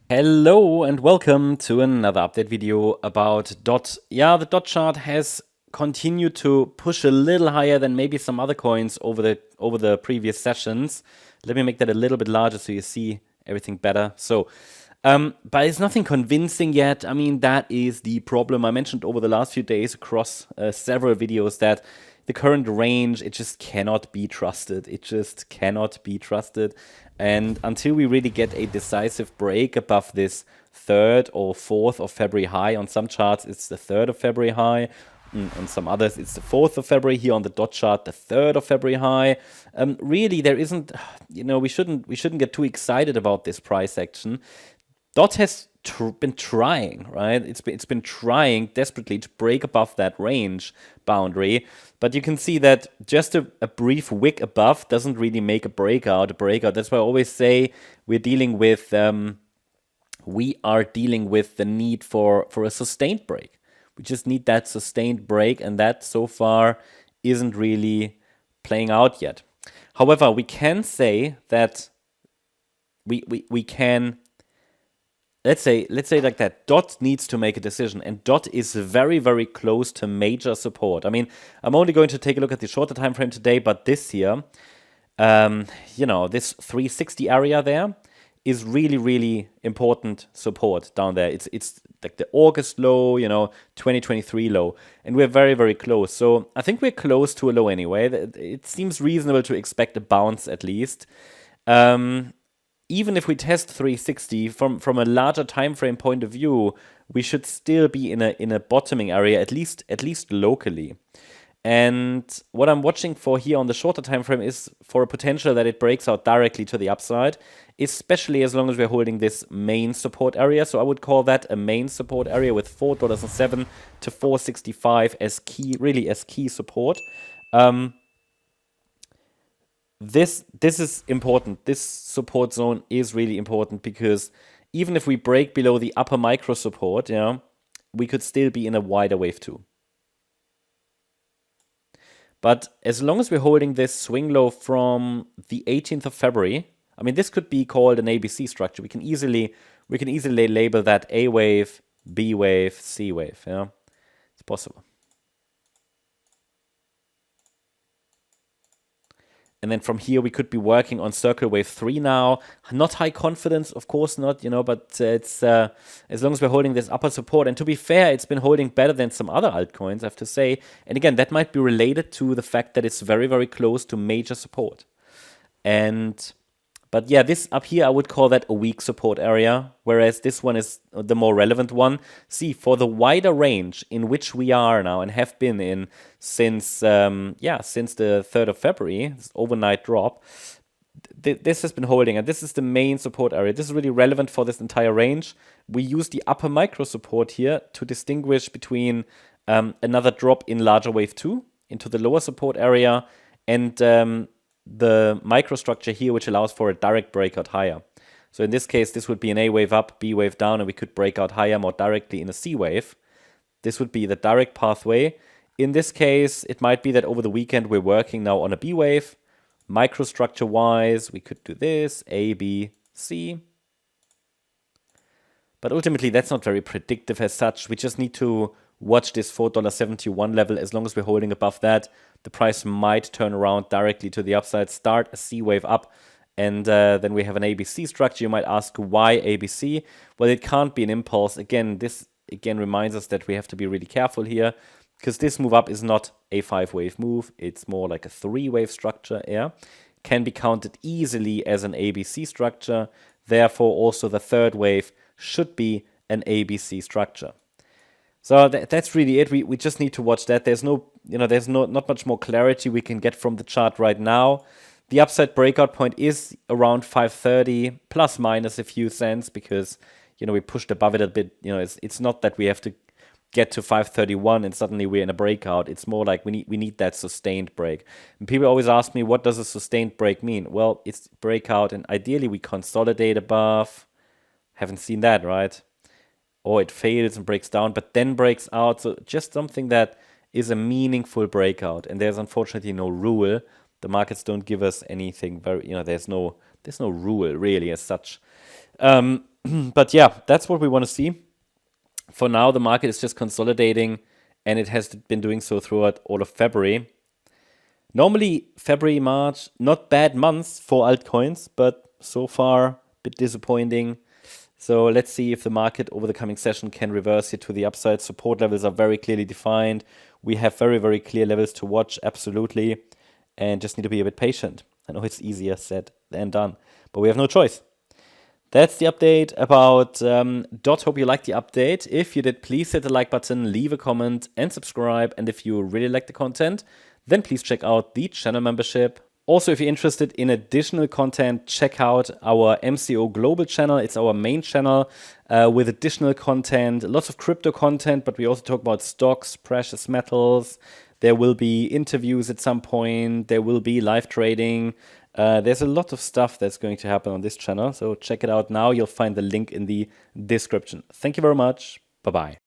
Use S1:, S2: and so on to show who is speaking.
S1: Hello and welcome to another update video about DOT. Yeah, the DOT chart has continued to push a little higher than maybe some other coins over the previous sessions. Let me make that a little bit larger so you see everything better. But it's nothing convincing yet. I mean, that is the problem. I mentioned over the last few days across several videos that the current range, it just cannot be trusted. It just cannot be trusted. And until we really get a decisive break above this 3rd or 4th of February high, on some charts it's the 3rd of February high, on some others it's the 4th of February. Here on the DOT chart, the 3rd of February high. Really, there isn't, we shouldn't get too excited about this price action. DOT has been trying, right? It's been trying desperately to break above that range boundary, but you can see that just a brief wick above doesn't really make a breakout. That's why I always say we're dealing with the need for a sustained break. We just need that sustained break, and that so far isn't really playing out yet. However, we can say that we can. Let's say like that, DOT needs to make a decision, and DOT is very, very close to major support. I mean, I'm only going to take a look at the shorter time frame today, but this here, this 360 area there is really, really important support down there. It's like the August low, 2023 low, and we're very, very close. So I think we're close to a low anyway. It seems reasonable to expect a bounce at least. Even if we test 360 from a larger time frame point of view, we should still be in a bottoming area, at least locally. And what I'm watching for here on the shorter time frame is for a potential that it breaks out directly to the upside, especially as long as we're holding this main support area. So I would call that a main support area with $4.07 to $4.65 as key support. This is important. This support zone is really important because even if we break below the upper micro support, we could still be in a wider wave 2. But as long as we're holding this swing low from the 18th of February, I mean, this could be called an ABC structure. We can easily label that A wave, B wave, C wave. It's possible. And then from here, we could be working on circle wave 3 now. Not high confidence, of course not, but it's as long as we're holding this upper support. And to be fair, it's been holding better than some other altcoins, I have to say. And again, that might be related to the fact that it's very, very close to major support. But yeah, this up here, I would call that a weak support area, whereas this one is the more relevant one. See, for the wider range in which we are now and have been in since the 3rd of February, this overnight drop, this has been holding, and this is the main support area. This is really relevant for this entire range. We use the upper micro support here to distinguish between another drop in larger wave 2 into the lower support area and the microstructure here, which allows for a direct breakout higher. So in this case, this would be an A wave up, B wave down, and we could break out higher more directly in a C wave. This would be the direct pathway. In this case, it might be that over the weekend we're working now on a B wave. Microstructure-wise, we could do this, A, B, C. But ultimately, that's not very predictive as such. We just need to watch this $4.71 level. As long as we're holding above that, the price might turn around directly to the upside, start a C wave up, and then we have an ABC structure. You might ask, why ABC? Well, it can't be an impulse. Again, this reminds us that we have to be really careful here, because this move up is not a 5-wave move. It's more like a 3-wave structure. Can be counted easily as an ABC structure. Therefore, also the 3rd wave should be an ABC structure. So that's really it. We just need to watch that. There's not much more clarity we can get from the chart right now. The upside breakout point is around 530, plus minus a few cents, because we pushed above it a bit. It's not that we have to get to 531 and suddenly we're in a breakout. It's more like we need that sustained break. And people always ask me, what does a sustained break mean? Well, it's breakout, and ideally we consolidate above. Haven't seen that, right? Or it fails and breaks down, but then breaks out. So just something that is a meaningful breakout. And there's unfortunately no rule. The markets don't give us anything very, there's no rule really as such. But yeah, that's what we want to see. For now, the market is just consolidating, and it has been doing so throughout all of February. Normally, February, March, not bad months for altcoins, but so far, a bit disappointing. So let's see if the market over the coming session can reverse it to the upside. Support levels are very clearly defined. We have very, very clear levels to watch, absolutely, and just need to be a bit patient. I know it's easier said than done, but we have no choice. That's the update about DOT. Hope you liked the update. If you did, please hit the like button, leave a comment, and subscribe. And if you really like the content, then please check out the channel membership. Also, if you're interested in additional content, check out our MCO Global channel. It's our main channel with additional content, lots of crypto content, but we also talk about stocks, precious metals. There will be interviews at some point. There will be live trading. There's a lot of stuff that's going to happen on this channel. So check it out now. You'll find the link in the description. Thank you very much. Bye-bye.